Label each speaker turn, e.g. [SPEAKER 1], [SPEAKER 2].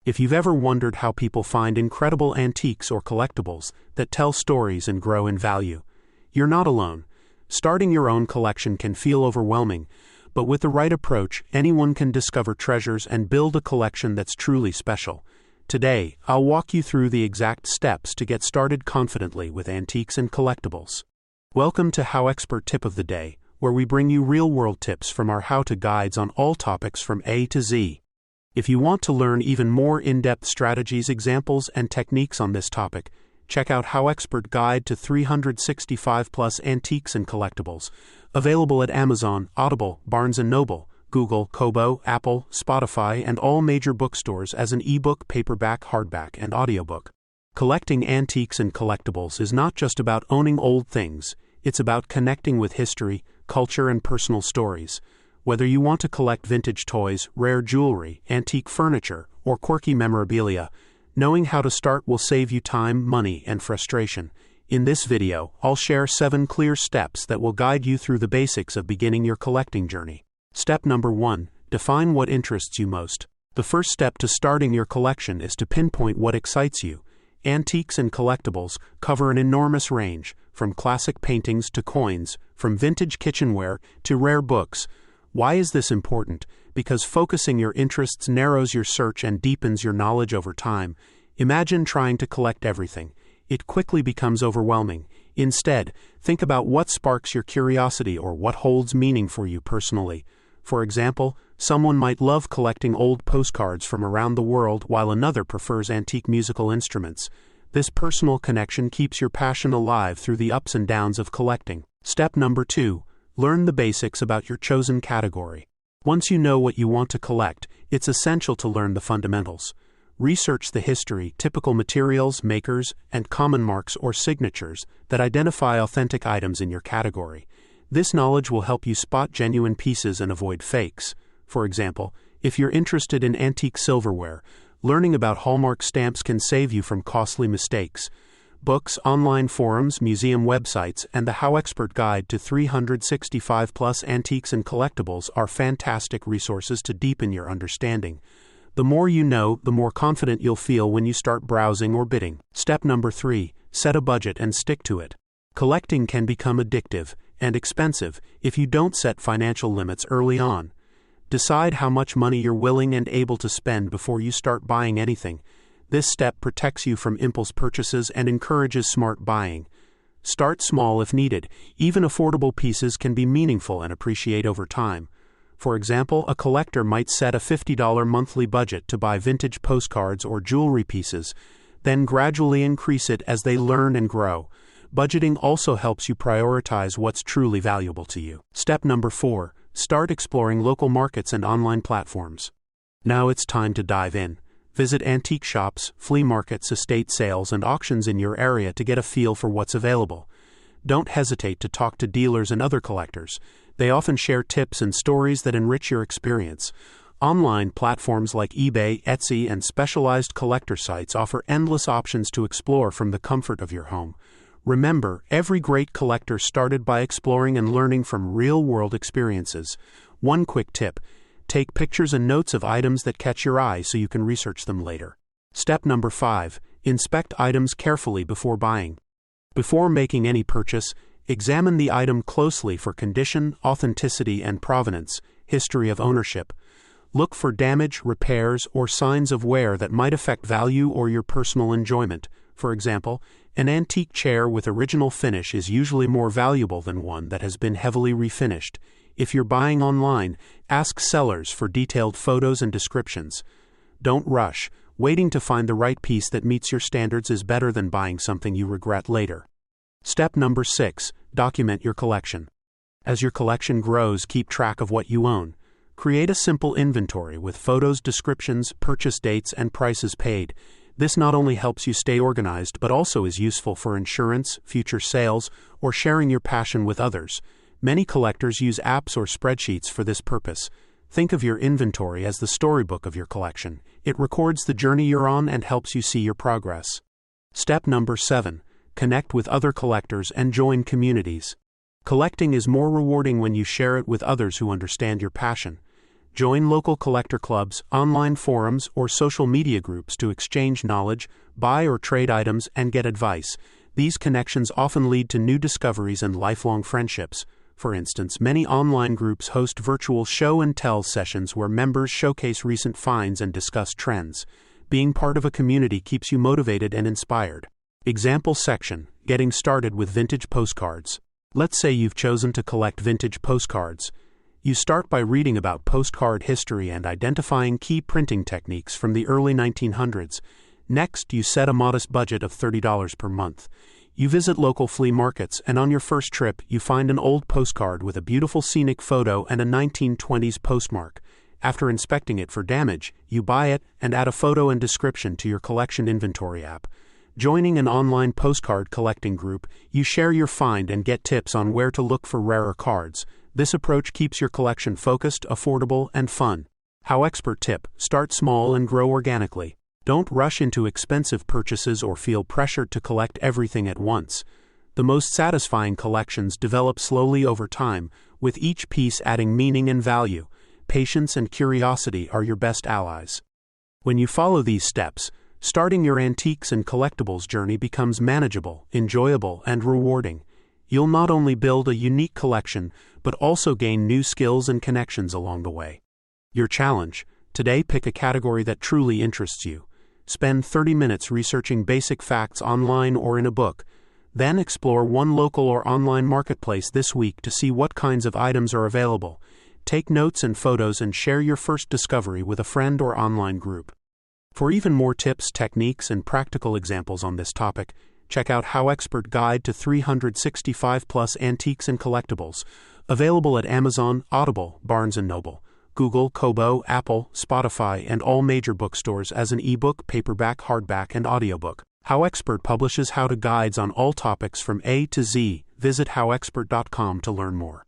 [SPEAKER 1] If you've ever wondered how people find incredible antiques or collectibles that tell stories and grow in value, you're not alone. Starting your own collection can feel overwhelming, but with the right approach, anyone can discover treasures and build a collection that's truly special. Today, I'll walk you through the exact steps to get started confidently with antiques and collectibles. Welcome to HowExpert Tip of the Day, where we bring you real-world tips from our how-to guides on all topics from A to Z. If you want to learn even more in-depth strategies, examples, and techniques on this topic, check out HowExpert Guide to 365+ Antiques and Collectibles, available at Amazon, Audible, Barnes & Noble, Google, Kobo, Apple, Spotify, and all major bookstores as an ebook, paperback, hardback, and audiobook. Collecting antiques and collectibles is not just about owning old things, it's about connecting with history, culture, and personal stories. Whether you want to collect vintage toys, rare jewelry, antique furniture, or quirky memorabilia, knowing how to start will save you time, money, and frustration. In this video, I'll share 7 clear steps that will guide you through the basics of beginning your collecting journey. Step number 1. Define what interests you most. The first step to starting your collection is to pinpoint what excites you. Antiques and collectibles cover an enormous range, from classic paintings to coins, from vintage kitchenware to rare books. Why is this important? Because focusing your interests narrows your search and deepens your knowledge over time. Imagine trying to collect everything. It quickly becomes overwhelming. Instead, think about what sparks your curiosity or what holds meaning for you personally. For example, someone might love collecting old postcards from around the world while another prefers antique musical instruments. This personal connection keeps your passion alive through the ups and downs of collecting. Step number 2. Learn the basics about your chosen category. Once you know what you want to collect, it's essential to learn the fundamentals. Research the history, typical materials, makers, and common marks or signatures that identify authentic items in your category. This knowledge will help you spot genuine pieces and avoid fakes. For example, if you're interested in antique silverware, learning about Hallmark stamps can save you from costly mistakes. Books, online forums, museum websites, and the HowExpert Guide to 365+ Antiques and Collectibles are fantastic resources to deepen your understanding. The more you know, the more confident you'll feel when you start browsing or bidding. Step number 3. Set a budget and stick to it. Collecting can become addictive and expensive if you don't set financial limits early on. Decide how much money you're willing and able to spend before you start buying anything. This step protects you from impulse purchases and encourages smart buying. Start small if needed. Even affordable pieces can be meaningful and appreciate over time. For example, a collector might set a $50 monthly budget to buy vintage postcards or jewelry pieces, then gradually increase it as they learn and grow. Budgeting also helps you prioritize what's truly valuable to you. Step number 4. Start exploring local markets and online platforms. Now it's time to dive in. Visit antique shops, flea markets, estate sales, and auctions in your area to get a feel for what's available. Don't hesitate to talk to dealers and other collectors. They often share tips and stories that enrich your experience. Online platforms like eBay, Etsy, and specialized collector sites offer endless options to explore from the comfort of your home. Remember, every great collector started by exploring and learning from real-world experiences. One quick tip: take pictures and notes of items that catch your eye so you can research them later. Step number 5. Inspect items carefully before buying. Before making any purchase, examine the item closely for condition, authenticity, and provenance, history of ownership. Look for damage, repairs, or signs of wear that might affect value or your personal enjoyment. For example, an antique chair with original finish is usually more valuable than one that has been heavily refinished. If you're buying online, ask sellers for detailed photos and descriptions. Don't rush. Waiting to find the right piece that meets your standards is better than buying something you regret later. Step number 6. Document your collection. As your collection grows, keep track of what you own. Create a simple inventory with photos, descriptions, purchase dates, and prices paid. This not only helps you stay organized, but also is useful for insurance, future sales, or sharing your passion with others. Many collectors use apps or spreadsheets for this purpose. Think of your inventory as the storybook of your collection. It records the journey you're on and helps you see your progress. Step number 7. Connect with other collectors and join communities. Collecting is more rewarding when you share it with others who understand your passion. Join local collector clubs, online forums, or social media groups to exchange knowledge, buy or trade items, and get advice. These connections often lead to new discoveries and lifelong friendships. For instance, many online groups host virtual show and tell sessions where members showcase recent finds and discuss trends. Being part of a community keeps you motivated and inspired. Example section: Getting started with vintage postcards. Let's say you've chosen to collect vintage postcards. You start by reading about postcard history and identifying key printing techniques from the early 1900s. Next, you set a modest budget of $30 per month. You visit local flea markets, and on your first trip, you find an old postcard with a beautiful scenic photo and a 1920s postmark. After inspecting it for damage, you buy it and add a photo and description to your collection inventory app. Joining an online postcard collecting group, you share your find and get tips on where to look for rarer cards. This approach keeps your collection focused, affordable, and fun. HowExpert Tip: Start small and grow organically. Don't rush into expensive purchases or feel pressured to collect everything at once. The most satisfying collections develop slowly over time, with each piece adding meaning and value. Patience and curiosity are your best allies. When you follow these steps, starting your antiques and collectibles journey becomes manageable, enjoyable, and rewarding. You'll not only build a unique collection, but also gain new skills and connections along the way. Your challenge: today, pick a category that truly interests you. Spend 30 minutes researching basic facts online or in a book. Then explore one local or online marketplace this week to see what kinds of items are available. Take notes and photos and share your first discovery with a friend or online group. For even more tips, techniques, and practical examples on this topic, check out HowExpert Guide to 365 Plus Antiques and Collectibles, available at Amazon, Audible, Barnes & Noble, Google, Kobo, Apple, Spotify, and all major bookstores as an ebook, paperback, hardback, and audiobook. HowExpert publishes how-to guides on all topics from A to Z. Visit howexpert.com to learn more.